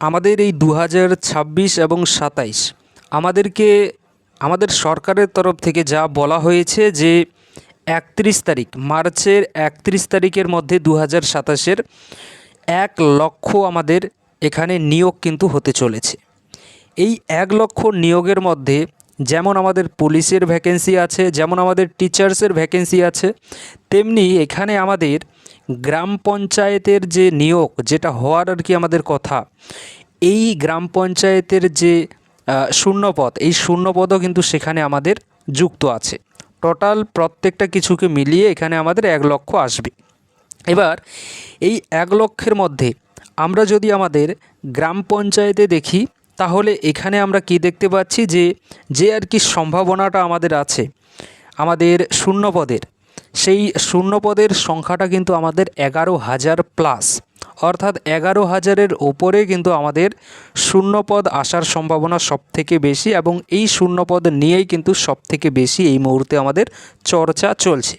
আমাদের এই 2026 এবং 27 আমাদেরকে আমাদের সরকারের তরফ থেকে যা বলা হয়েছে যে 31 তারিখ মার্চের 31 তারিখের মধ্যে 2027-এর 1 লক্ষ আমাদের এখানে নিয়োগ কিন্তু হতে চলেছে। এই 1 লক্ষ নিয়োগের মধ্যে যেমন আমাদের পুলিশের ভ্যাকেন্সি আছে, যেমন আমাদের টিচার্সের ভ্যাকেন্সি আছে, তেমনি এখানে আমাদের গ্রাম পঞ্চায়েতের যে নিয়োগ যেটা হওয়ার আর কি আমাদের কথা, এই গ্রাম পঞ্চায়েতের যে শূন্যপদ, এই শূন্যপদও কিন্তু সেখানে আমাদের যুক্ত আছে। টোটাল প্রত্যেকটা কিছুকে মিলিয়ে এখানে আমাদের 1 লক্ষ আসবে। এবার এই 1 লক্ষের মধ্যে আমরা যদি আমাদের গ্রাম পঞ্চায়েতে দেখি, তাহলে এখানে আমরা কি দেখতে পাচ্ছি যে আর কি সম্ভাবনাটা আমাদের আছে আমাদের শূন্যপদের, সেই শূন্যপদের সংখ্যাটা কিন্তু আমাদের 11,000 প্লাস, অর্থাৎ 11,000-এর ওপরে কিন্তু আমাদের শূন্যপদ আসার সম্ভাবনা সবথেকে বেশি, এবং এই শূন্যপদ নিয়েই কিন্তু সবথেকে বেশি এই মুহূর্তে আমাদের চর্চা চলছে।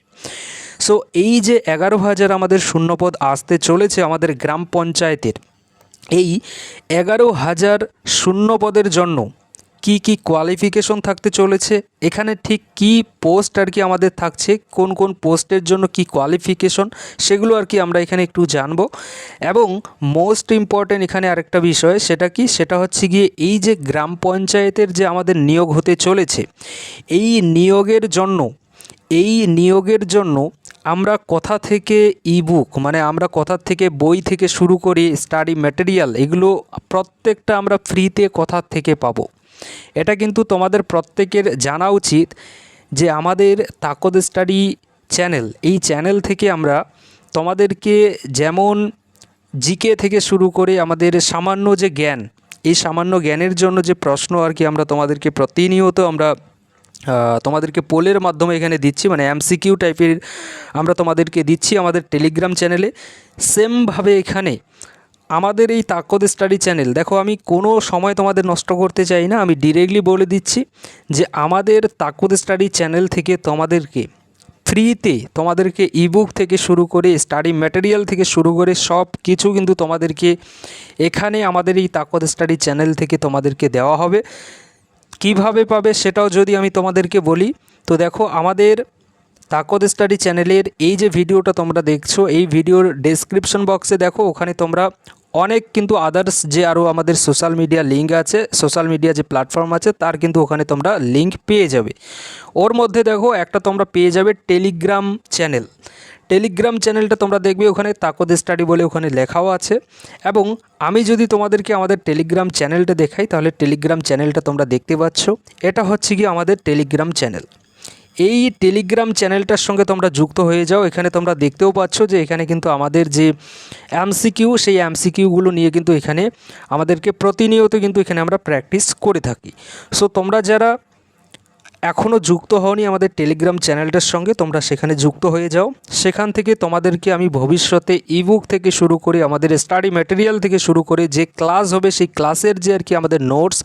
সো এই যে 11,000 আমাদের শূন্যপদ আসতে চলেছে আমাদের গ্রাম পঞ্চায়েতের, এই 11,000 শূন্যপদের জন্য কি কি কোয়ালিফিকেশন থাকতে চলেছে, এখানে ঠিক কি পোস্ট আর কি আমাদের থাকছে, কোন কোন পোস্টের জন্য কি কোয়ালিফিকেশন, সেগুলো আর কি আমরা এখানে একটু জানবো। এবং মোস্ট ইম্পর্ট্যান্ট এখানে আরেকটা বিষয়, সেটা কি, সেটা হচ্ছে গিয়ে এই যে গ্রাম পঞ্চায়েতের যে আমাদের নিয়োগ হতে চলেছে, এই নিয়োগের জন্য আমরা কোথা থেকে ইবুক, মানে আমরা কোথা থেকে বই থেকে শুরু করে স্টাডি ম্যাটেরিয়াল, এগুলো প্রত্যেকটা আমরা ফ্রিতে কোথা থেকে পাবো, এটা কিন্তু তোমাদের প্রত্যেকের জানা উচিত। যে আমাদের তাকদ স্টাডি চ্যানেল, এই চ্যানেল থেকে আমরা তোমাদেরকে যেমন জিকে থেকে শুরু করে আমাদের সামান্য যে জ্ঞান, এই সামান্য জ্ঞানের জন্য যে প্রশ্ন আর কি আমরা তোমাদেরকে প্রতিনিয়ত তোমাদেরকে পোলের মাধ্যমে এখানে দিচ্ছি, মানে এমসিকিউ টাইপের আমরা তোমাদেরকে দিচ্ছি আমাদের টেলিগ্রাম চ্যানেলে। সেমভাবে এখানে আমাদের এই তাকদ স্টাডি চ্যানেল, দেখো আমি কোনো সময় তোমাদের নষ্ট করতে চাই না, আমি ডিরেক্টলি বলে দিচ্ছি যে আমাদের তাকদ স্টাডি চ্যানেল থেকে তোমাদেরকে ফ্রিতে, তোমাদেরকে ইবুক থেকে শুরু করে স্টাডি ম্যাটেরিয়াল থেকে শুরু করে সব কিছু কিন্তু তোমাদেরকে এখানে আমাদের এই তাকদ স্টাডি চ্যানেল থেকে তোমাদেরকে দেওয়া হবে। কিভাবে পাবে সেটাও যদি আমি তোমাদেরকে বলি, তো দেখো আমাদের তাকদ স্টাডি চ্যানেলের এই যে ভিডিওটা তোমরা দেখছো, এই ভিডিওর ডেসক্রিপশন বক্সে দেখো, ওখানে তোমরা অনেক কিন্তু আদার্স যে আরও আমাদের সোশ্যাল মিডিয়া লিঙ্ক আছে, সোশ্যাল মিডিয়া যে প্ল্যাটফর্ম আছে, তার কিন্তু ওখানে তোমরা লিঙ্ক পেয়ে যাবে। ওর মধ্যে দেখো একটা তোমরা পেয়ে যাবে টেলিগ্রাম চ্যানেল। টেলিগ্রাম চ্যানেলটা তোমরা দেখবে ওখানে তাকদ স্টাডি বলে ওখানে লেখাও আছে। এবং আমি যদি তোমাদেরকে আমাদের টেলিগ্রাম চ্যানেলটা দেখাই, তাহলে টেলিগ্রাম চ্যানেলটা তোমরা দেখতে পাচ্ছ, এটা হচ্ছে কি আমাদের টেলিগ্রাম চ্যানেল। এই টেলিগ্রাম চ্যানেলটার সঙ্গে তোমরা যুক্ত হয়ে যাও। এখানে তোমরা দেখতেও পাচ্ছ যে এখানে কিন্তু আমাদের যে এমসিকিউ, সেই এমসিকিউগুলো নিয়ে কিন্তু এখানে আমাদেরকে প্রতিনিয়ত কিন্তু এখানে আমরা প্র্যাকটিস করে থাকি। সো তোমরা যারা এখনও যুক্ত হওনি আমাদের টেলিগ্রাম চ্যানেলটার সঙ্গে, তোমরা সেখানে যুক্ত হয়ে যাও। সেখান থেকে তোমাদেরকে আমি ভবিষ্যতে ইবুক থেকে শুরু করে আমাদের স্টাডি ম্যাটেরিয়াল থেকে শুরু করে যে ক্লাস হবে, সেই ক্লাসের যে আর কি আমাদের নোটস,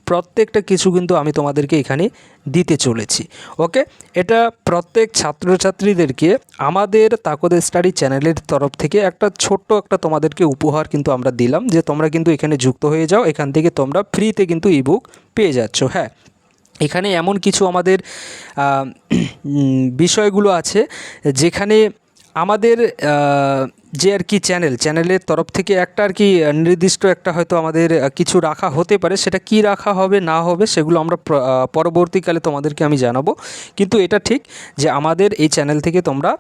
প্রত্যেকটা কিছু কিন্তু আমি তোমাদেরকে এখানে দিতে চলেছি। ওকে, এটা প্রত্যেক ছাত্রছাত্রীদেরকে আমাদের তাকদ স্টাডি চ্যানেলের তরফ থেকে একটা ছোট্ট একটা তোমাদেরকে উপহার কিন্তু আমরা দিলাম, যে তোমরা কিন্তু এখানে যুক্ত হয়ে যাও, এখান থেকে তোমরা ফ্রিতে কিন্তু ইবুক পেয়ে যাচ্ছ। হ্যাঁ, এখানে এমন কিছু আমাদের বিষয়গুলো আছে যেখানে আমাদের যে আর কি চ্যানেলের তরফ থেকে একটা আর কি নির্দিষ্ট একটা হয়তো আমাদের কিছু রাখা হতে পারে, সেটা কি রাখা হবে না হবে সেগুলো আমরা পরবর্তীকালে তোমাদেরকে আমি জানাবো। কিন্তু এটা ঠিক যে আমাদের এই চ্যানেল থেকে তোমরা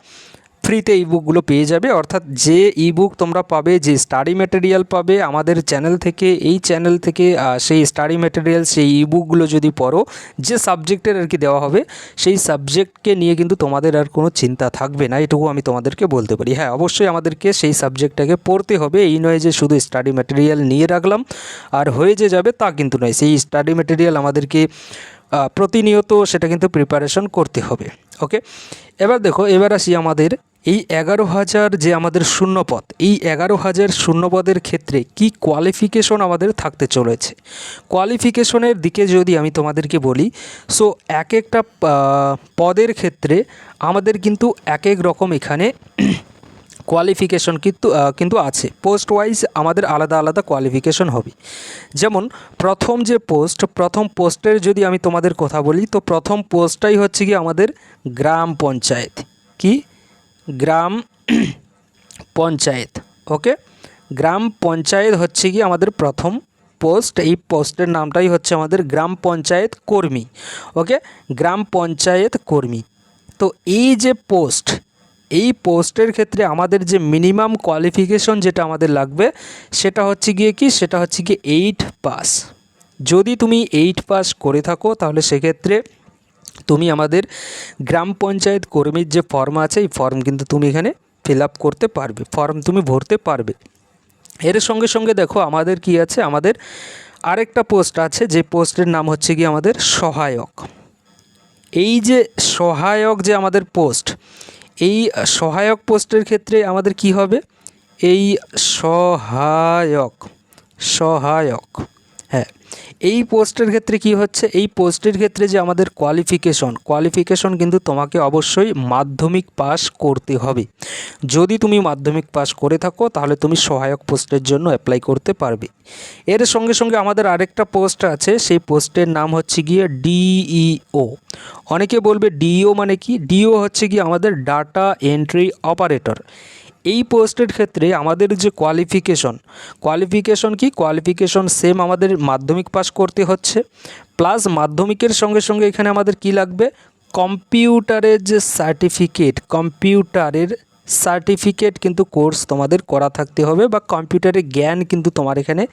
ফ্রিতে ইবুকগুলো পেয়ে যাবে। অর্থাৎ যে ইবুক তোমরা পাবে, যে স্টাডি ম্যাটেরিয়াল পাবে আমাদের চ্যানেল থেকে, এই চ্যানেল থেকে সেই স্টাডি ম্যাটেরিয়াল, সেই ইবুকগুলো যদি পড়ো, যে সাবজেক্টের আর কি দেওয়া হবে, সেই সাবজেক্টকে নিয়ে কিন্তু তোমাদের আর কোনো চিন্তা থাকবে না, এটুকু আমি তোমাদেরকে বলতে পারি। হ্যাঁ, অবশ্যই আমাদেরকে সেই সাবজেক্টটাকে পড়তে হবে, এই নয় যে শুধু স্টাডি ম্যাটেরিয়াল নিয়ে রাখলাম আর হয়ে যে যাবে, তা কিন্তু নয়। সেই স্টাডি ম্যাটেরিয়াল আমাদেরকে প্রতিনিয়ত সেটা কিন্তু প্রিপারেশন করতে হবে। ওকে, এবার দেখো, এবার আসি আমাদের এই 11,000 যে আমাদের শূন্যপদ, এই 11,000 শূন্যপদের ক্ষেত্রে কি কোয়ালিফিকেশন আমাদের থাকতে চলেছে। কোয়ালিফিকেশনের দিকে যদি আমি তোমাদেরকে বলি, সো এক একটা পদের ক্ষেত্রে আমাদের কিন্তু এক এক রকম এখানে কোয়ালিফিকেশন কিন্তু আছে। পোস্ট ওয়াইজ আমাদের আলাদা আলাদা কোয়ালিফিকেশন হবে। যেমন প্রথম পোস্টের যদি আমি তোমাদের কথা বলি, তো প্রথম পোস্টটাই হচ্ছে কি আমাদের গ্রাম পঞ্চায়েত। কি? গ্রাম পঞ্চায়েত। ওকে, গ্রাম পঞ্চায়েত হচ্ছে কি আমাদের প্রথম পোস্ট। এই পোস্টের নামটাই হচ্ছে আমাদের গ্রাম পঞ্চায়েত কর্মী। ওকে, গ্রাম পঞ্চায়েত কর্মী। তো এই যে পোস্ট, এই পোস্টের ক্ষেত্রে আমাদের যে মিনিমাম কোয়ালিফিকেশন যেটা আমাদের লাগবে সেটা হচ্ছে গিয়ে কি, সেটা হচ্ছে কি 8 পাস। যদি তুমি 8 পাস করে থাকো তাহলে সেক্ষেত্রে তুমি আমাদের গ্রাম পঞ্চায়েত কর্মীর যে ফর্ম আছে এই ফর্ম কিন্তু তুমি এখানে ফিল আপ করতে পারবে, ফর্ম তুমি ভরতে পারবে। এর সঙ্গে সঙ্গে দেখো আমাদের কি আছে, আমাদের আরেকটা পোস্ট আছে, যে পোস্টের নাম হচ্ছে কি আমাদের সহায়ক। এই যে সহায়ক যে আমাদের পোস্ট, এই সহায়ক পোস্টের ক্ষেত্রে আমাদের কি হবে, এই সহায়ক হ্যাঁ, এই পোস্টের ক্ষেত্রে কি হচ্ছে, এই পোস্টের ক্ষেত্রে যে আমাদের কোয়ালিফিকেশন কিন্তু তোমাকে অবশ্যই মাধ্যমিক পাস করতে হবে। যদি তুমি মাধ্যমিক পাস করে থাকো তাহলে তুমি সহায়ক পোস্টের জন্য অ্যাপ্লাই করতে পারবে। এর সঙ্গে সঙ্গে আমাদের আরেকটা পোস্ট আছে, সেই পোস্টের নাম হচ্ছে গিয়ে ডিইও। অনেকে বলবে ডিইও মানে কি? ডিইও হচ্ছে কি আমাদের ডাটা এন্ট্রি অপারেটর। এই পোস্টের ক্ষেত্রে আমাদের যে কোয়ালিফিকেশন সেম আমাদের মাধ্যমিক পাস করতে হচ্ছে, প্লাস মাধ্যমিকের সঙ্গে সঙ্গে এখানে আমাদের কি লাগবে, কম্পিউটারের যে সার্টিফিকেট কিন্তু কোর্স তোমাদের করা থাকতে হবে, বা কম্পিউটারের জ্ঞান কিন্তু তোমার এখানে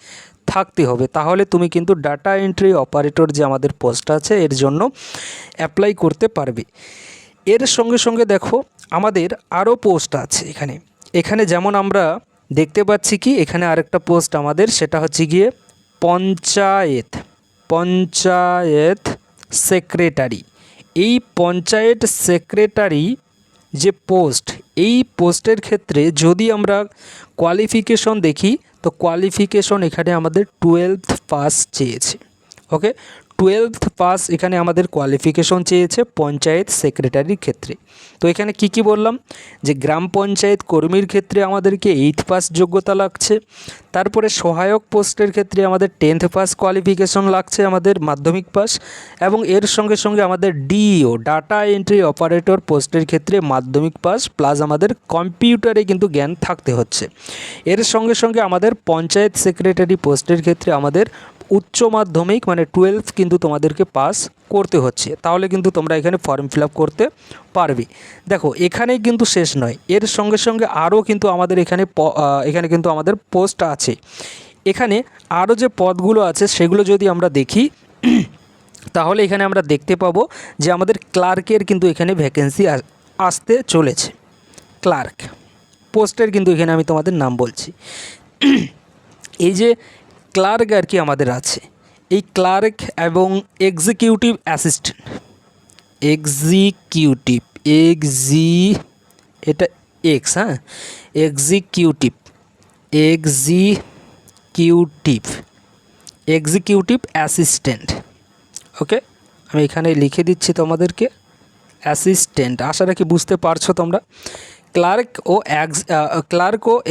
থাকতে হবে। তাহলে তুমি কিন্তু ডাটা এন্ট্রি অপারেটর যে আমাদের পোস্ট আছে এর জন্য অ্যাপ্লাই করতে পারবে। এর সঙ্গে সঙ্গে দেখো আমাদের আরও পোস্ট আছে এখানে যেমন আমরা দেখতে পাচ্ছি কি, এখানে আরেকটা পোস্ট আমাদের, সেটা হচ্ছে গিয়ে পঞ্চায়েত সেক্রেটারি। এই পঞ্চায়েত সেক্রেটারি যে পোস্ট, এই পোস্টের ক্ষেত্রে যদি আমরা কোয়ালিফিকেশন দেখি, তো কোয়ালিফিকেশন এখানে আমাদের 12th পাস চেয়েছে। ওকে, 12th পাস এখানে আমাদের কোয়ালিফিকেশন চেয়েছে পঞ্চায়েত সেক্রেটারির ক্ষেত্রে। তো এখানে কি বললাম, যে গ্রাম পঞ্চায়েত কর্মীর ক্ষেত্রে আমাদেরকে 8 পাস যোগ্যতা লাগছে, তারপরে সহায়ক পোস্টের ক্ষেত্রে আমাদের 10th পাস কোয়ালিফিকেশন লাগছে, আমাদের মাধ্যমিক পাস, এবং এর সঙ্গে সঙ্গে আমাদের ডিইও ডাটা এন্ট্রি অপারেটর পোস্টের ক্ষেত্রে মাধ্যমিক পাস প্লাস আমাদের কম্পিউটারে কিন্তু জ্ঞান থাকতে হচ্ছে। এর সঙ্গে সঙ্গে আমাদের পঞ্চায়েত সেক্রেটারি পোস্টের ক্ষেত্রে আমাদের উচ্চ মাধ্যমিক মানে 12th কিন্তু তোমাদেরকে পাস করতে হচ্ছে, তাহলে কিন্তু তোমরা এখানে ফর্ম ফিল আপ করতে পারবে। দেখো এখানেই কিন্তু শেষ নয়, এর সঙ্গে সঙ্গে আরও কিন্তু আমাদের এখানে কিন্তু আমাদের পোস্ট আছে। এখানে আরও যে পদগুলো আছে সেগুলো যদি আমরা দেখি তাহলে এখানে আমরা দেখতে পাবো যে আমাদের ক্লার্কের কিন্তু এখানে ভ্যাকেন্সি আসতে চলেছে। ক্লার্ক পোস্টের কিন্তু এখানে আমি তোমাদের নাম বলছি। এই যে ক্লার্ক আর কি আমাদের আছে, এই ক্লার্ক এবং এক্সিকিউটিভ অ্যাসিস্ট্যান্ট, এটা এক্স, হ্যাঁ, এক্সিকিউটিভ অ্যাসিস্ট্যান্ট। ওকে, আমি এখানে লিখে দিচ্ছি তোমাদেরকে অ্যাসিস্ট্যান্ট, আশা রাখি বুঝতে পারছো তোমরা। ক্লার্ক ও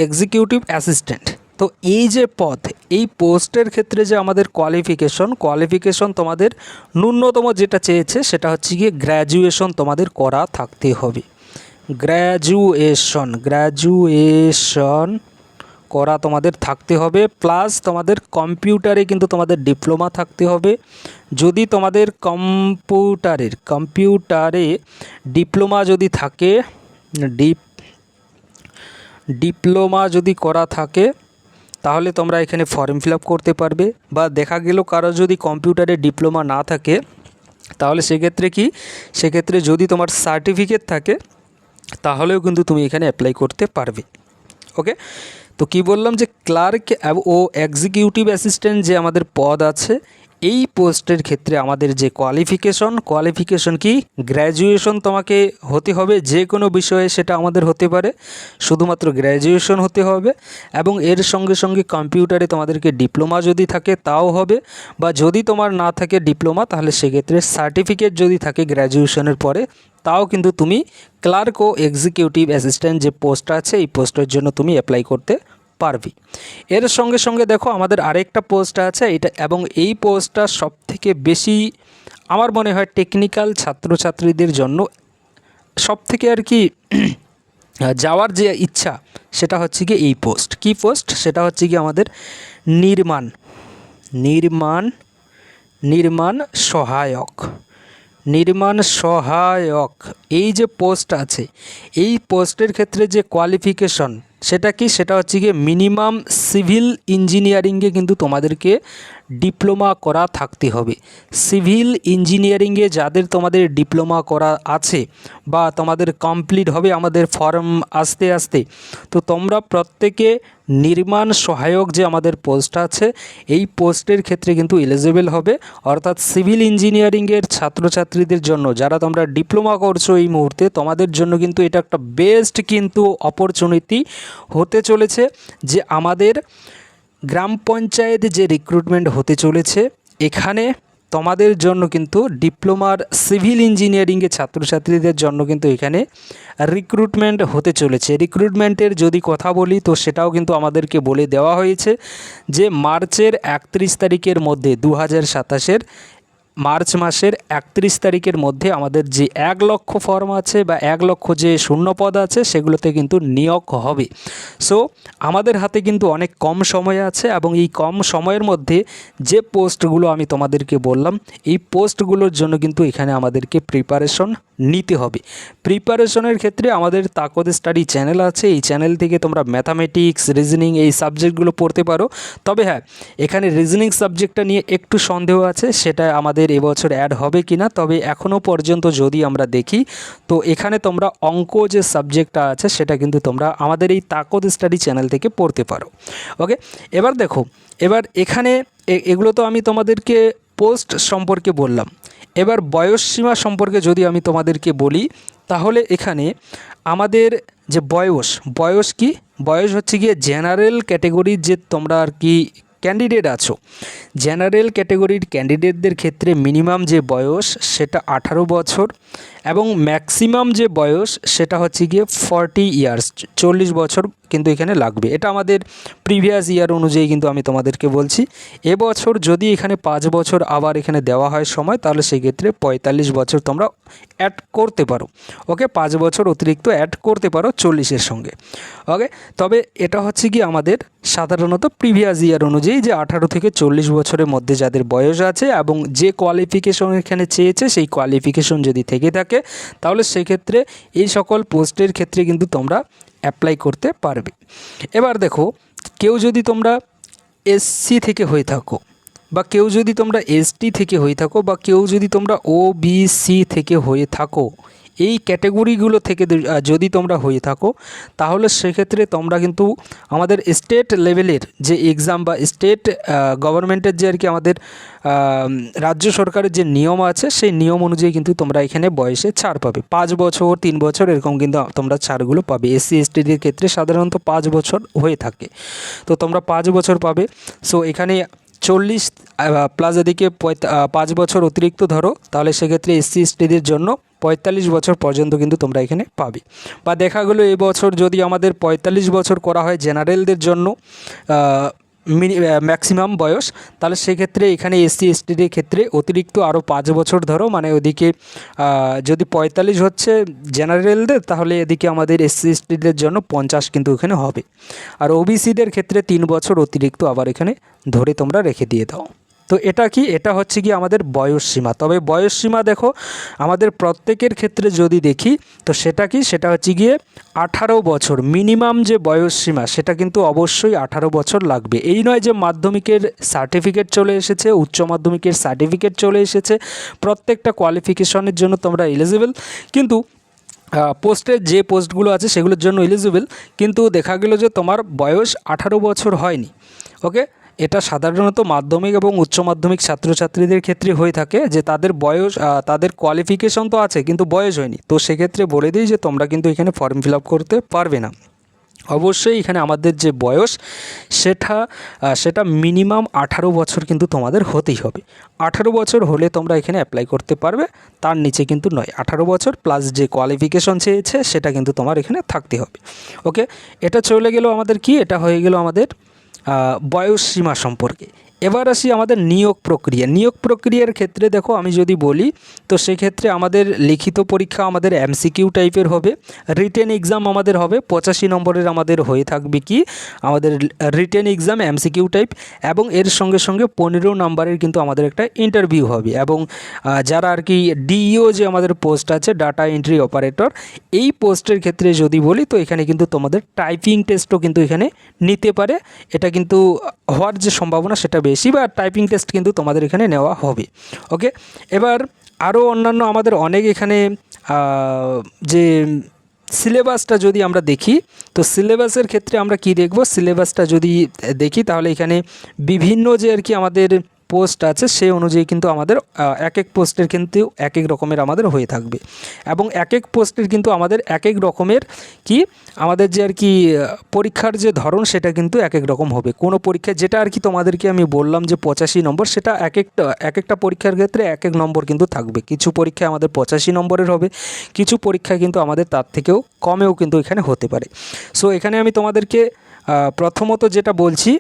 এক্সিকিউটিভ অ্যাসিস্ট্যান্ট। তো এই যে পদ, এই পোস্টের ক্ষেত্রে যে আমাদের কোয়ালিফিকেশন তোমাদের ন্যূনতম যেটা চেয়েছে সেটা হচ্ছে গিয়ে গ্র্যাজুয়েশন তোমাদের করা থাকতে হবে। গ্র্যাজুয়েশন করা তোমাদের থাকতে হবে, প্লাস তোমাদের কম্পিউটারে কিন্তু তোমাদের ডিপ্লোমা থাকতে হবে। যদি তোমাদের কম্পিউটারে ডিপ্লোমা যদি থাকে, ডিপ্লোমা যদি করা থাকে তাহলে তোমরা এখানে ফর্ম ফিল আপ করতে পারবে। বা দেখা গেল কারো যদি কম্পিউটারে ডিপ্লোমা না থাকে তাহলে সেক্ষেত্রে যদি তোমার সার্টিফিকেট থাকে তাহলেও কিন্তু তুমি এখানে অ্যাপ্লাই করতে পারবে। ওকে, তো কি বললাম যে ক্লার্ক ও এক্সিকিউটিভ অ্যাসিস্ট্যান্ট যে আমাদের পদ আছে এই পোস্টের ক্ষেত্রে আমাদের যে কোয়ালিফিকেশন কি গ্র্যাজুয়েশন তোমাকে হতে হবে, যে কোনো বিষয়ে সেটা আমাদের হতে পারে, শুধুমাত্র গ্র্যাজুয়েশন হতে হবে। এবং এর সঙ্গে সঙ্গে কম্পিউটারে তোমাদেরকে ডিপ্লোমা যদি থাকে তাও হবে, বা যদি তোমার না থাকে ডিপ্লোমা তাহলে সেক্ষেত্রে সার্টিফিকেট যদি থাকে গ্র্যাজুয়েশনের পরে তাও কিন্তু তুমি ক্লার্ক ও এক্সিকিউটিভ অ্যাসিস্ট্যান্ট যে পোস্ট আছে এই পোস্টের জন্য তুমি অ্যাপ্লাই করতে পারবি। এর সঙ্গে সঙ্গে দেখো আমাদের আরেকটা পোস্ট আছে এটা, এবং এই পোস্টটা সবথেকে বেশি আমার মনে হয় টেকনিক্যাল ছাত্রছাত্রীদের জন্য সবথেকে আর কি যাওয়ার যে ইচ্ছা সেটা হচ্ছে কি এই পোস্ট। কি পোস্ট? সেটা হচ্ছে কি আমাদের নির্মাণ সহায়ক এই যে পোস্ট আছে এই পোস্টের ক্ষেত্রে যে কোয়ালিফিকেশন সেটা কি? সেটা হচ্ছে গিয়ে মিনিমাম সিভিল ইঞ্জিনিয়ারিংয়ে কিন্তু তোমাদেরকে ডিপ্লোমা করা থাকতে হবে। সিভিল ইঞ্জিনিয়ারিংয়ে যাদের তোমাদের ডিপ্লোমা করা আছে বা তোমাদের কমপ্লিট হবে আমাদের ফর্ম আস্তে আস্তে, তো তোমরা প্রত্যেকে নির্মাণ সহায়ক যে আমাদের পোস্ট আছে এই পোস্টের ক্ষেত্রে কিন্তু এলিজিবল হবে। অর্থাৎ সিভিল ইঞ্জিনিয়ারিংয়ের ছাত্রছাত্রীদের জন্য যারা তোমরা ডিপ্লোমা করছো এই মুহূর্তে, তোমাদের জন্য কিন্তু এটা একটা বেস্ট কিন্তু অপরচুনিটি হতে চলেছে যে আমাদের গ্রাম পঞ্চায়েত যে রিক্রুটমেন্ট হতে চলেছে এখানে তোমাদের জন্য কিন্তু ডিপ্লোমার সিভিল ইঞ্জিনিয়ারিংয়ের ছাত্রছাত্রীদের জন্য কিন্তু এখানে রিক্রুটমেন্ট হতে চলেছে। রিক্রুটমেন্টের যদি কথা বলি তো সেটাও কিন্তু আমাদেরকে বলে দেওয়া হয়েছে যে মার্চের 31 তারিখের মধ্যে 2027-এর মার্চ মাসের 31 তারিখের মধ্যে আমাদের যে 1 লক্ষ ফর্ম আছে বা 1 লক্ষ যে শূন্যপদ আছে সেগুলোতে কিন্তু নিয়োগ হবে। সো আমাদের হাতে কিন্তু অনেক কম সময় আছে এবং এই কম সময়ের মধ্যে যে পোস্টগুলো আমি তোমাদেরকে বললাম এই পোস্টগুলোর জন্য কিন্তু এখানে আমাদেরকে প্রিপারেশন নিতে হবে। প্রিপারেশনের ক্ষেত্রে আমাদের তাকদ স্টাডি চ্যানেল আছে, এই চ্যানেল থেকে তোমরা ম্যাথামেটিক্স, রিজনিং এই সাবজেক্টগুলো পড়তে পারো। তবে হ্যাঁ, এখানে রিজনিং সাবজেক্টটা নিয়ে একটু সন্দেহ আছে, সেটা আমাদের এবছর অ্যাড হবে কিনা। তবে এখনও পর্যন্ত যদি আমরা দেখি তো এখানে তোমরা অঙ্ক যে সাবজেক্টটা আছে সেটা কিন্তু তোমরা আমাদের এই তাকদ স্টাডি চ্যানেল থেকে পড়তে পারো। ওকে, এবার দেখো, এবার এখানে এগুলো তো আমি তোমাদেরকে পোস্ট সম্পর্কে বললাম। এবার বয়সসীমা সম্পর্কে যদি আমি তোমাদেরকে বলি তাহলে এখানে আমাদের যে বয়স কি? বয়স হচ্ছে গিয়ে জেনারেল ক্যাটেগরির যে তোমরা আর কি ক্যান্ডিডেট আছো, জেনারেল ক্যাটেগরির ক্যান্ডিডেটদের ক্ষেত্রে মিনিমাম যে বয়স সেটা 18 বছর এবং ম্যাক্সিমাম যে বয়স সেটা হচ্ছে গিয়ে 40 ইয়ার্স, 40 বছর কিন্তু এখানে লাগবে। এটা আমাদের প্রিভিয়াস ইয়ার অনুযায়ী কিন্তু আমি তোমাদেরকে বলছি। এবছর যদি এখানে 5 বছর আবার এখানে দেওয়া হয় সময় তাহলে সেই ক্ষেত্রে 45 বছর তোমরা অ্যাড করতে পারো। ওকে, 5 বছর অতিরিক্ত অ্যাড করতে পারো 40-এর সঙ্গে। ওকে, তবে এটা হচ্ছে কি আমাদের সাধারণত প্রিভিয়াস ইয়ার অনুযায়ী যে 18 থেকে 40 বছরের মধ্যে যাদের বয়স আছে এবং যে কোয়ালিফিকেশন এখানে চেয়েছে সেই কোয়ালিফিকেশন যদি থেকে থাকে তাহলে সেক্ষেত্রে এই সকল পোস্টের ক্ষেত্রে কিন্তু তোমরা অ্যাপ্লাই করতে পারবে। এবার দেখো, কেউ যদি তোমরা এসসি থেকে হয়ে থাকো বা কেউ যদি তোমরা এসটি থেকে হয়ে থাকো বা কেউ যদি তোমরা ওবিসি থেকে হয়ে থাকো, এই ক্যাটেগরিগুলো থেকে যদি তোমরা হয়ে থাকো তাহলে সেক্ষেত্রে তোমরা কিন্তু আমাদের স্টেট লেভেলের যে এক্সাম বা স্টেট গভর্নমেন্টের যে আর কি আমাদের রাজ্য সরকারের যে নিয়ম আছে সেই নিয়ম অনুযায়ী কিন্তু তোমরা এখানে বয়সে ছাড় পাবে। 5 বছর, 3 বছর এরকম কিন্তু তোমরা ছাড়গুলো পাবে। এসসি এসটিদের ক্ষেত্রে সাধারণত 5 বছর হয়ে থাকে, তো তোমরা 5 বছর পাবে। সো এখানে 40 প্লাস এদিকে 5 বছর অতিরিক্ত ধরো তাহলে সেক্ষেত্রে এসসি এসটিদের জন্য 45 বছর পর্যন্ত কিন্তু তোমরা এখানে পাবে। বা দেখা গেলো এবছর যদি আমাদের 45 বছর করা হয় জেনারেলদের জন্য ম্যাক্সিমাম বয়স, তাহলে সেক্ষেত্রে এখানে এসসি এসটিদের ক্ষেত্রে অতিরিক্ত আরও 5 বছর ধরো, মানে ওদিকে যদি 45 হচ্ছে জেনারেলদের তাহলে এদিকে আমাদের এসসি এসটিদের জন্য 50 কিন্তু এখানে হবে। আর ওবিসিদের ক্ষেত্রে 3 বছর অতিরিক্ত আবার এখানে ধরে তোমরা রেখে দিয়ে দাও। তো এটা কি? এটা হচ্ছে কি আমাদের বয়সসীমা। তবে বয়সসীমা দেখো আমাদের প্রত্যেকের ক্ষেত্রে যদি দেখি তো সেটা কি? সেটা হচ্ছে গিয়ে 18 বছর মিনিমাম যে বয়সসীমা সেটা কিন্তু অবশ্যই 18 বছর লাগবে। এই নয় যে মাধ্যমিকের সার্টিফিকেট চলে এসেছে, উচ্চ মাধ্যমিকের সার্টিফিকেট চলে এসেছে, প্রত্যেকটা কোয়ালিফিকেশনের জন্য তোমরা এলিজিবল, কিন্তু পোস্টের যে পোস্টগুলো আছে সেগুলোর জন্য এলিজিবল, কিন্তু দেখা গেল যে তোমার বয়স 18 বছর হয়নি। ওকে, এটা সাধারণত মাধ্যমিক এবং উচ্চ মাধ্যমিক ছাত্রছাত্রীদের ক্ষেত্রে হয়ে থাকে যে তাদের বয়স তাদের কোয়ালিফিকেশন তো আছে কিন্তু বয়স হয়নি, তো সেক্ষেত্রে বলে দিই যে তোমরা কিন্তু এখানে ফর্ম ফিল আপ করতে পারবে না। অবশ্যই এখানে আমাদের যে বয়স সেটা মিনিমাম 18 বছর কিন্তু তোমাদের হতেই হবে। 18 বছর হলে তোমরা এখানে অ্যাপ্লাই করতে পারবে, তার নিচে কিন্তু নয়। 18 বছর প্লাস যে কোয়ালিফিকেশন চেয়েছে সেটা কিন্তু তোমার এখানে থাকতে হবে। ওকে, এটা চলে গেল আমাদের কি, এটা হয়ে গেল আমাদের বয়স সীমা সম্পর্কে। এবার আসি আমাদের নিয়োগ প্রক্রিয়া। নিয়োগ প্রক্রিয়ার ক্ষেত্রে দেখো আমি যদি বলি তো সেক্ষেত্রে আমাদের লিখিত পরীক্ষা আমাদের এমসিকিউ টাইপের হবে, রিটেন এক্সাম আমাদের হবে 85 নম্বরের আমাদের হয়ে থাকবে কি আমাদের রিটেন এক্সাম এমসিকিউ টাইপ, এবং এর সঙ্গে সঙ্গে 15 নম্বরের কিন্তু আমাদের একটা ইন্টারভিউ হবে। এবং যারা আর কি ডিইও যে আমাদের পোস্ট আছে ডাটা এন্ট্রি অপারেটর, এই পোস্টের ক্ষেত্রে যদি বলি তো এখানে কিন্তু তোমাদের টাইপিং টেস্টও কিন্তু এখানে নিতে পারে। এটা কিন্তু হওয়ার যে সম্ভাবনা সেটা বেশি, বা টাইপিং টেস্ট কিন্তু তোমাদের এখানে নেওয়া হবে। ওকে, এবার আরও অন্যান্য আমাদের অনেক এখানে যে সিলেবাসটা যদি আমরা দেখি তো সিলেবাসের ক্ষেত্রে আমরা কি দেখব, সিলেবাসটা যদি দেখি তাহলে এখানে বিভিন্ন যে আর কি আমাদের পোস্ট আছে সেই অনুযায়ী কিন্তু আমাদের এক এক পোস্টের কিন্তু এক এক রকমের আমাদের হয়ে থাকবে, এবং এক এক পোস্টের কিন্তু আমাদের এক এক রকমের কি আমাদের যে আর কি পরীক্ষার যে ধরন সেটা কিন্তু এক এক রকম হবে। কোনো পরীক্ষায় যেটা আর কি তোমাদেরকে আমি বললাম যে 85 নম্বর, সেটা এক একটা পরীক্ষার ক্ষেত্রে এক এক নম্বর কিন্তু থাকবে। কিছু পরীক্ষায় আমাদের 85 নম্বরের হবে, কিছু পরীক্ষায় কিন্তু আমাদের তার থেকেও কমেও কিন্তু এখানে হতে পারে। সো এখানে আমি তোমাদেরকে প্রথমত যেটা বলছি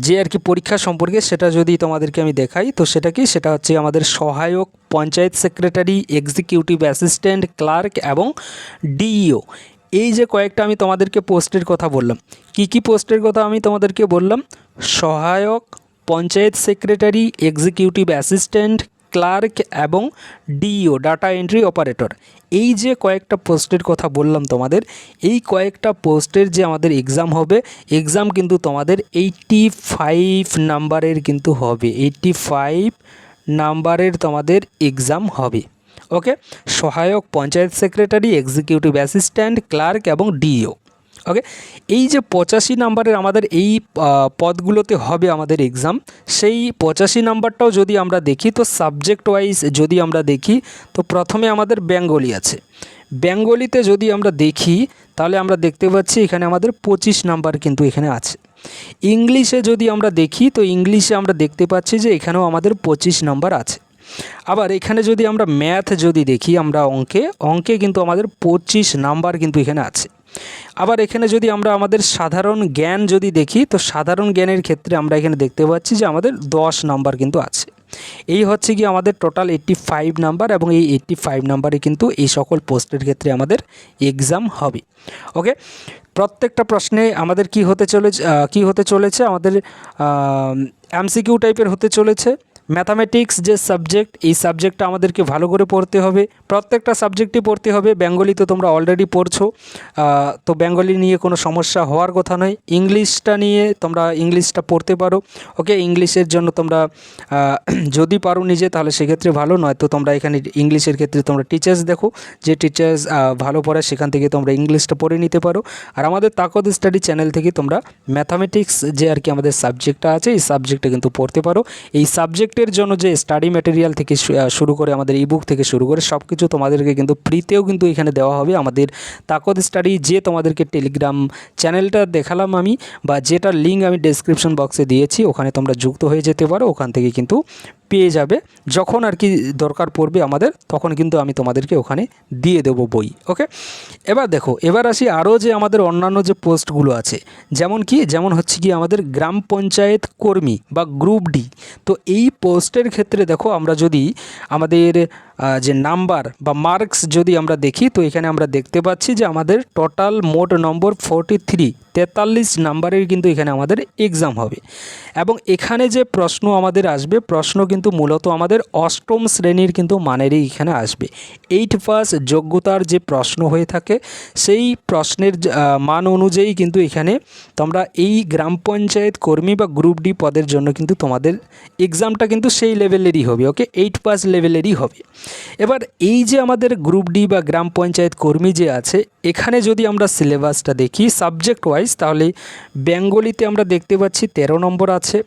যে আর কি পরীক্ষা সম্পর্কে, সেটা যদি তোমাদেরকে আমি দেখাই তো সেটা কি, সেটা হচ্ছে আমাদের সহায়ক panchayat secretary, executive assistant, clerk এবং ডিইও। এই যে কয়েকটা আমি তোমাদেরকে পোস্টের কথা বললাম, কি পোস্টের কথা আমি তোমাদেরকে বললাম, সহায়ক panchayat secretary, executive assistant, clerk এবং ডিইও ডাটা এন্ট্রি অপারেটর। এই যে কয়েকটা পোস্টের কথা বললাম তোমাদের, এই কয়েকটা পোস্টের যে আমাদের এক্সাম হবে, এক্সাম কিন্তু তোমাদের 85 নাম্বারের কিন্তু হবে, 85 নাম্বারের তোমাদের এক্সাম হবে। ওকে, সহায়ক panchayat secretary, executive assistant, clerk এবং ডিইও। ওকে, এই যে 85 নাম্বারের আমাদের এই পদগুলোতে হবে আমাদের এক্সাম, সেই 85 নাম্বারটাও যদি আমরা দেখি তো সাবজেক্ট ওয়াইজ যদি আমরা দেখি তো প্রথমে আমাদের বেঙ্গলি আছে। বেঙ্গলিতে যদি আমরা দেখি তাহলে আমরা দেখতে পাচ্ছি এখানে আমাদের 25 নাম্বার কিন্তু এখানে আছে। ইংলিশে যদি আমরা দেখি তো ইংলিশে আমরা দেখতে পাচ্ছি যে এখানেও আমাদের 25 নাম্বার আছে। আবার এখানে যদি আমরা ম্যাথ যদি দেখি, আমরা অঙ্কে কিন্তু আমাদের 25 নাম্বার কিন্তু এখানে আছে। আবার এখানে যদি আমরা আমাদের সাধারণ জ্ঞান যদি দেখি তো সাধারণ জ্ঞানের ক্ষেত্রে আমরা এখানে দেখতে পাচ্ছি যে আমাদের 10 নাম্বার কিন্তু আছে। এই হচ্ছে কি আমাদের টোটাল 85 নাম্বার, এবং এই 85 নাম্বারে কিন্তু এই সকল পোস্টের ক্ষেত্রে আমাদের এক্সাম হবে। ওকে, প্রত্যেকটা প্রশ্নে আমাদের কি হতে চলেছে আমাদের এমসিকিউ টাইপের হতে চলেছে। ম্যাথামেটিক্স যে সাবজেক্ট, এই সাবজেক্টটা আমাদেরকে ভালো করে পড়তে হবে, প্রত্যেকটা সাবজেক্টই পড়তে হবে। বেঙ্গলি তো তোমরা অলরেডি পড়ছো, তো বেঙ্গলি নিয়ে কোনো সমস্যা হওয়ার কথা নয়। ইংলিশটা নিয়ে তোমরা ইংলিশটা পড়তে পারো। ওকে, ইংলিশের জন্য তোমরা যদি পারো নিজে তাহলে সেক্ষেত্রে ভালো, নয় তো তোমরা এখানে ইংলিশের ক্ষেত্রে তোমরা টিচার্স দেখো, যে টিচার্স ভালো পড়ায় সেখান থেকে তোমরা ইংলিশটা পড়ে নিতে পারো। আর আমাদের তাকত স্টাডি চ্যানেল থেকে তোমরা ম্যাথামেটিক্স যে আর কি আমাদের সাবজেক্টটা আছে এই সাবজেক্টটা কিন্তু পড়তে পারো। এই সাবজেক্টের জন্য যে স্টাডি ম্যাটেরিয়াল থেকে শুরু করে আমাদের ইবুক থেকে শুরু করে সব কিছু তোমাদেরকে কিন্তু ফ্রিতেও কিন্তু এখানে দেওয়া হবে। আমাদের তাকত স্টাডি যে তোমাদেরকে টেলিগ্রাম চ্যানেলটা দেখালাম আমি, বা যেটার লিঙ্ক আমি ডেসক্রিপশন বক্সে দিয়েছি, ওখানে তোমরা যুক্ত হয়ে যেতে পারো। ওখান থেকে কিন্তু পেয়ে যাবে, যখন আর কি দরকার পড়বে আমাদের তখন কিন্তু আমি তোমাদেরকে ওখানে দিয়ে দেবো বই। ওকে, এবার দেখো, এবার আসি আরও যে আমাদের অন্যান্য যে পোস্টগুলো আছে, যেমন হচ্ছে কি আমাদের গ্রাম পঞ্চায়েত কর্মী বা গ্রুপ ডি। তো এই পোস্টের ক্ষেত্রে দেখো আমরা যদি আমাদের যে নাম্বার বা মার্কস যদি আমরা দেখি তো এখানে আমরা দেখতে পাচ্ছি যে আমাদের টোটাল মোট নম্বর 43 নাম্বারের কিন্তু এখানে আমাদের এক্সাম হবে। এবং এখানে যে প্রশ্ন আমাদের আসবে, প্রশ্ন কিন্তু মূলত আমাদের অষ্টম শ্রেণীর কিন্তু মানেরই এখানে আসবে। 8 পাস যোগ্যতার যে প্রশ্ন হয়ে থাকে সেই প্রশ্নের মান অনুযায়ী কিন্তু এখানে তোমরা এই গ্রাম পঞ্চায়েত কর্মী বা গ্রুপ ডি পদের জন্য কিন্তু তোমাদের এক্সামটা কিন্তু সেই লেভেলেরই হবে। ওকে, 8 পাস লেভেলেরই হবে। এবার এই যে আমাদের গ্রুপ ডি বা গ্রাম পঞ্চায়েত কর্মী যে আছে, এখানে যদি আমরা সিলেবাসটা দেখি সাবজেক্ট ওয়াইজ, তাহলে বেঙ্গলিতে আমরা দেখতে পাচ্ছি 13 নম্বর আছে।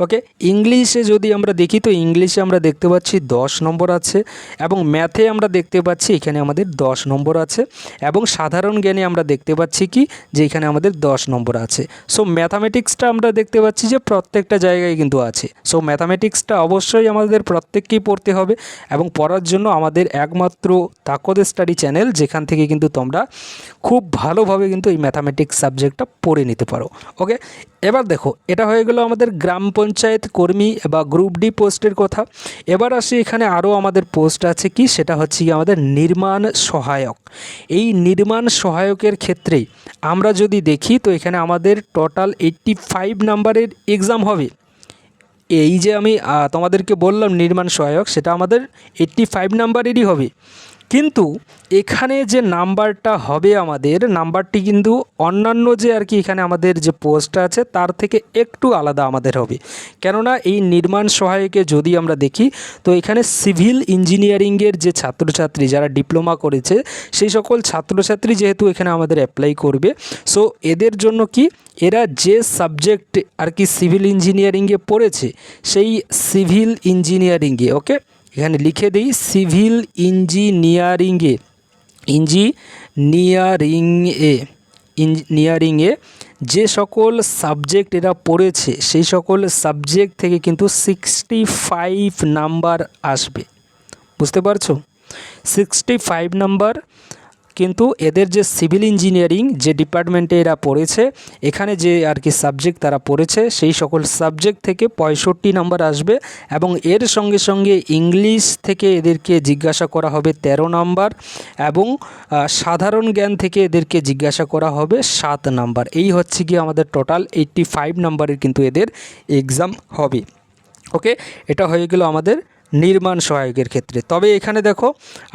ওকে, ইংলিশে যদি আমরা দেখি তো ইংলিশে আমরা দেখতে পাচ্ছি 10 নম্বর আছে, এবং ম্যাথে আমরা দেখতে পাচ্ছি এখানে আমাদের 10 নম্বর আছে, এবং সাধারণ জ্ঞানে আমরা দেখতে পাচ্ছি কি যে এখানে আমাদের 10 নম্বর আছে। সো ম্যাথামেটিক্সটা আমরা দেখতে পাচ্ছি যে প্রত্যেকটা জায়গায় কিন্তু আছে। সো ম্যাথামেটিক্সটা অবশ্যই আমাদের প্রত্যেককেই পড়তে হবে, এবং পড়ার জন্য আমাদের একমাত্র তাকদ স্টাডি চ্যানেল, যেখান থেকে কিন্তু তোমরা খুব ভালোভাবে কিন্তু এই ম্যাথামেটিক্স সাবজেক্টটা পড়ে নিতে পারো। ওকে, এবার দেখো এটা হয়ে গেল আমাদের গ্রাম পঞ্চায়েত কর্মী বা গ্রুপ ডি পোস্টের কথা। এবার আসি এখানে আরও আমাদের পোস্ট আছে কি, সেটা হচ্ছে কি আমাদের নির্মাণ সহায়ক। এই নির্মাণ সহায়কের ক্ষেত্রে আমরা যদি দেখি তো এখানে আমাদের টোটাল 85 নাম্বারের এক্সাম হবে। এই যে আমি তোমাদেরকে বললাম নির্মাণ সহায়ক, সেটা আমাদের 85 নাম্বারেরই হবে, কিন্তু এখানে যে নাম্বারটা হবে আমাদের নাম্বারটি কিন্তু অন্যান্য যে আর কি এখানে আমাদের যে পোস্টটা আছে তার থেকে একটু আলাদা আমাদের হবে। কেননা এই নির্মাণ সহায়কে যদি আমরা দেখি তো এখানে সিভিল ইঞ্জিনিয়ারিংয়ের যে ছাত্রছাত্রী যারা ডিপ্লোমা করেছে সেই সকল ছাত্রছাত্রী যেহেতু এখানে আমাদের অ্যাপ্লাই করবে, সো এদের জন্য কি এরা যে সাবজেক্ট আর কি সিভিল ইঞ্জিনিয়ারিংয়ে পড়েছে সেই সিভিল ইঞ্জিনিয়ারিংয়ে, ওকে এখানে লিখে দিই সিভিল ইঞ্জিনিয়ারিংয়ে যে সকল সাবজেক্ট এরা পড়েছে সেই সকল সাবজেক্ট থেকে কিন্তু 65 নাম্বার আসবে। বুঝতে পারছো, 65 নাম্বার কিন্তু এদের যে সিভিল ইঞ্জিনিয়ারিং যে ডিপার্টমেন্টে এরা পড়েছে এখানে যে আর কি সাবজেক্ট তারা পড়েছে সেই সকল সাবজেক্ট থেকে 65 নাম্বার আসবে, এবং এর সঙ্গে সঙ্গে ইংলিশ থেকে এদেরকে জিজ্ঞাসা করা হবে 13 নাম্বার, এবং সাধারণ জ্ঞান থেকে এদেরকে জিজ্ঞাসা করা হবে 7 নাম্বার। এই হচ্ছে কি আমাদের টোটাল 85 নাম্বারের কিন্তু এদের এক্সাম হবে। ওকে, এটা হয়ে গেল আমাদের নির্মাণ সহায়কের ক্ষেত্রে। তবে এখানে দেখো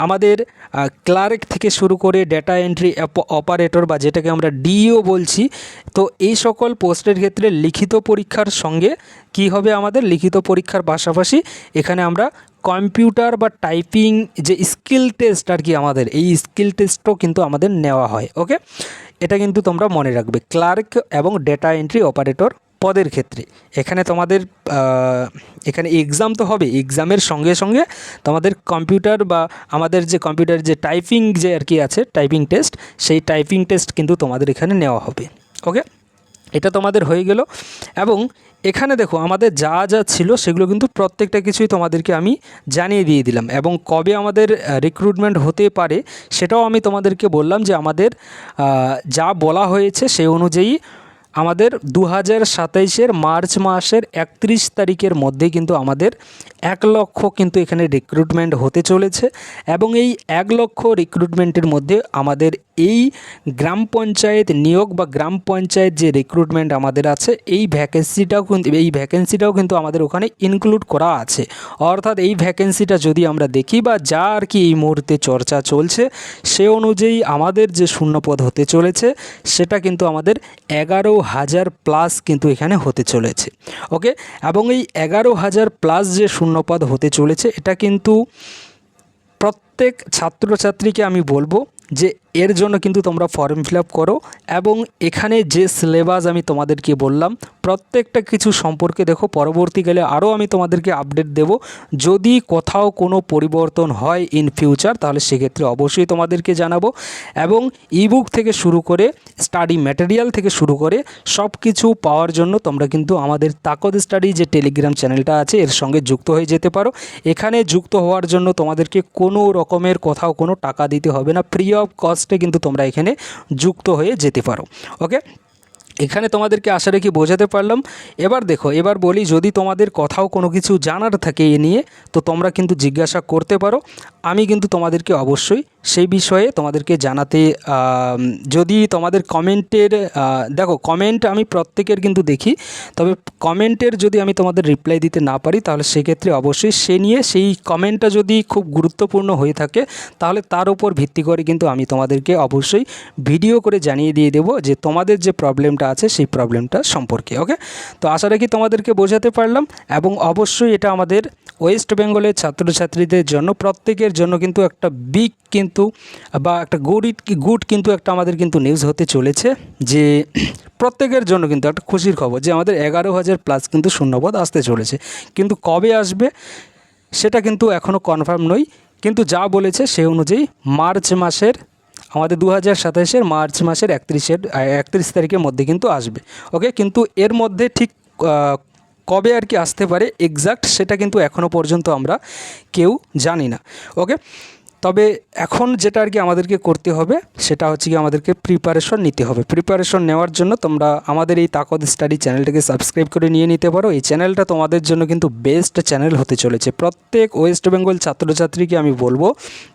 আমাদের ক্লার্ক থেকে শুরু করে ডেটা এন্ট্রি অপারেটর বা যেটাকে আমরা ডিও বলছি, তো এই সকল পোস্টের ক্ষেত্রে লিখিত পরীক্ষার সঙ্গে কি হবে আমাদের লিখিত পরীক্ষার পাশাপাশি এখানে আমরা কম্পিউটার বা টাইপিং যে স্কিল টেস্ট আর কি আমাদের এই স্কিল টেস্টও কিন্তু আমাদের নেওয়া হয়। ওকে, এটা কিন্তু তোমরা মনে রাখবে ক্লার্ক এবং ডেটা এন্ট্রি অপারেটর পদের ক্ষেত্রে। এখানে তোমাদের এখানে এক্সাম তো হবে, এক্সামের সঙ্গে সঙ্গে তোমাদের কম্পিউটার বা আমাদের যে কম্পিউটার যে টাইপিং যে আর কি আছে টাইপিং টেস্ট, সেই টাইপিং টেস্ট কিন্তু তোমাদের এখানে নেওয়া হবে। ওকে, এটা তোমাদের হয়ে গেল। এবং এখানে দেখো আমাদের যা যা ছিল সেগুলো কিন্তু প্রত্যেকটা কিছুই তোমাদেরকে আমি জানিয়ে দিয়ে দিলাম, এবং কবে আমাদের রিক্রুটমেন্ট হতে পারে সেটাও আমি তোমাদেরকে বললাম যে আমাদের যা বলা হয়েছে সেই অনুযায়ী আমাদের 2027 মার্চ মাসের 31 তারিখের মধ্যে কিন্তু আমাদের 1 লক্ষ কিন্তু এখানে রিক্রুটমেন্ট হতে চলেছে, এবং এই 1 লক্ষ রিক্রুটমেন্টের মধ্যে আমাদের এই গ্রাম পঞ্চায়েত নিয়োগ বা গ্রাম পঞ্চায়েত যে রিক্রুটমেন্ট আমাদের আছে এই ভ্যাকেন্সিটাও কিন্তু আমাদের ওখানে ইনক্লুড করা আছে। অর্থাৎ এই ভ্যাকেন্সিটা যদি আমরা দেখি বা যা আর কি এই মুহূর্তে চর্চা চলছে সে অনুযায়ী আমাদের যে শূন্যপদ হতে চলেছে সেটা কিন্তু আমাদের 11,000 প্লাস কিন্তু এখানে হতে চলেছে। ওকে, এবং এই 11,000 প্লাস যে শূন্যপদ হতে চলেছে এটা কিন্তু প্রত্যেক ছাত্রছাত্রীকে আমি বলবো যে এর জন্য কিন্তু তোমরা ফর্ম ফিল আপ করো, এবং এখানে যে সিলেবাস আমি তোমাদেরকে বললাম প্রত্যেকটা কিছু সম্পর্কে দেখো, পরবর্তীকালে আরও আমি তোমাদেরকে আপডেট দেব। যদি কোথাও কোনো পরিবর্তন হয় ইন ফিউচার তাহলে সেক্ষেত্রে অবশ্যই তোমাদেরকে জানাবো, এবং ইবুক থেকে শুরু করে স্টাডি ম্যাটেরিয়াল থেকে শুরু করে সব কিছু পাওয়ার জন্য তোমরা কিন্তু আমাদের তাকদ স্টাডি যে টেলিগ্রাম চ্যানেলটা আছে এর সঙ্গে যুক্ত হয়ে যেতে পারো। এখানে যুক্ত হওয়ার জন্য তোমাদেরকে কোনো রকমের কোথাও কোনো টাকা দিতে হবে না, ফ্রি অফ কস্টে কিন্তু তোমরা এখানে যুক্ত হয়ে যেতে পারো। ওকে, এখানে তোমাদেরকে আশা রেখে বোঝাতে পারলাম। এবার দেখো, এবার বলি যদি তোমাদের কোথাও কোনো কিছু জানার থাকে এ নিয়ে তো তোমরা কিন্তু জিজ্ঞাসা করতে পারো, আমি কিন্তু তোমাদেরকে অবশ্যই সেই বিষয়ে তোমাদেরকে জানাতে যদি তোমাদের কমেন্টের দেখো কমেন্ট আমি প্রত্যেকের কিন্তু দেখি, তবে কমেন্টের যদি আমি তোমাদের রিপ্লাই দিতে না পারি তাহলে সেক্ষেত্রে অবশ্যই সেই কমেন্টটা যদি খুব গুরুত্বপূর্ণ হয়ে থাকে তাহলে তার উপর ভিত্তি করে কিন্তু আমি তোমাদেরকে অবশ্যই ভিডিও করে জানিয়ে দিয়ে দেবো যে তোমাদের যে প্রবলেমটা আছে সেই প্রবলেমটা সম্পর্কে। ওকে, তো আশা রাখি তোমাদেরকে বোঝাতে পারলাম, এবং অবশ্যই এটা আমাদের ওয়েস্ট বেঙ্গলের ছাত্রছাত্রীদের জন্য প্রত্যেকের জন্য কিন্তু একটা বিগ কিন্তু কিন্তু বা একটা গুড কিন্তু একটা আমাদের কিন্তু নিউজ হতে চলেছে যে প্রত্যেকের জন্য কিন্তু একটা খুশির খবর যে আমাদের 11,000 প্লাস কিন্তু শূন্যপদ আসতে চলেছে। কিন্তু কবে আসবে সেটা কিন্তু এখনও কনফার্ম নই, কিন্তু যা বলেছে সেই অনুযায়ী মার্চ মাসের আমাদের 2027-এর মার্চ মাসের 31 তারিখের মধ্যে কিন্তু আসবে। ওকে, কিন্তু এর মধ্যে ঠিক কবে আর কি আসতে পারে এক্স্যাক্ট সেটা কিন্তু এখনও পর্যন্ত আমরা কেউ জানি না। ওকে, তবে এখন যেটা আর কি আমাদেরকে করতে হবে সেটা হচ্ছে কি আমাদেরকে প্রিপারেশন নিতে হবে। প্রিপারেশন নেওয়ার জন্য তোমরা আমাদের এই তাকদ স্টাডি চ্যানেলটাকে সাবস্ক্রাইব করে নিয়ে নিতে পারো। এই চ্যানেলটা তোমাদের জন্য কিন্তু বেস্ট চ্যানেল হতে চলেছে। প্রত্যেক ওয়েস্ট বেঙ্গল ছাত্রছাত্রীকে আমি বলবো,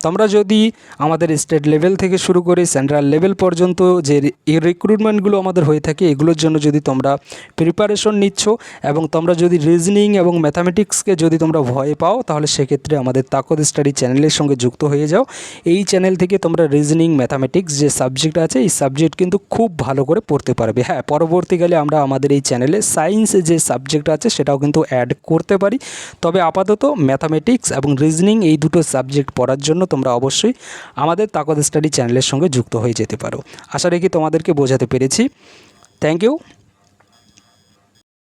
তোমরা যদি আমাদের স্টেট লেভেল থেকে শুরু করে সেন্ট্রাল লেভেল পর্যন্ত যে রিক্রুটমেন্টগুলো আমাদের হয়ে থাকে এগুলোর জন্য যদি তোমরা প্রিপারেশন নিচ্ছ এবং তোমরা যদি রিজনিং এবং ম্যাথামেটিক্সকে যদি তোমরা ভয় পাও, তাহলে সেক্ষেত্রে আমাদের তাকদ স্টাডি চ্যানেলের সঙ্গে যুক্ত হয়ে যাও। এই চ্যানেল থেকে তোমরা রিজনিং ম্যাথামেটিক্স যে সাবজেক্ট আছে এই সাবজেক্ট কিন্তু খুব ভালো করে পড়তে পারবে। হ্যাঁ, পরবর্তীকালে আমরা আমাদের এই চ্যানেলে সায়েন্স যে সাবজেক্ট আছে সেটাও কিন্তু অ্যাড করতে পারি। তবে আপাতত ম্যাথামেটিক্স এবং রিজনিং এই দুটো সাবজেক্ট পড়ার জন্য তোমরা অবশ্যই আমাদের তাকদ স্টাডি চ্যানেলের সঙ্গে যুক্ত হয়ে যেতে পারো। আশা রাখি তোমাদেরকে বোঝাতে পেরেছি। Thank you.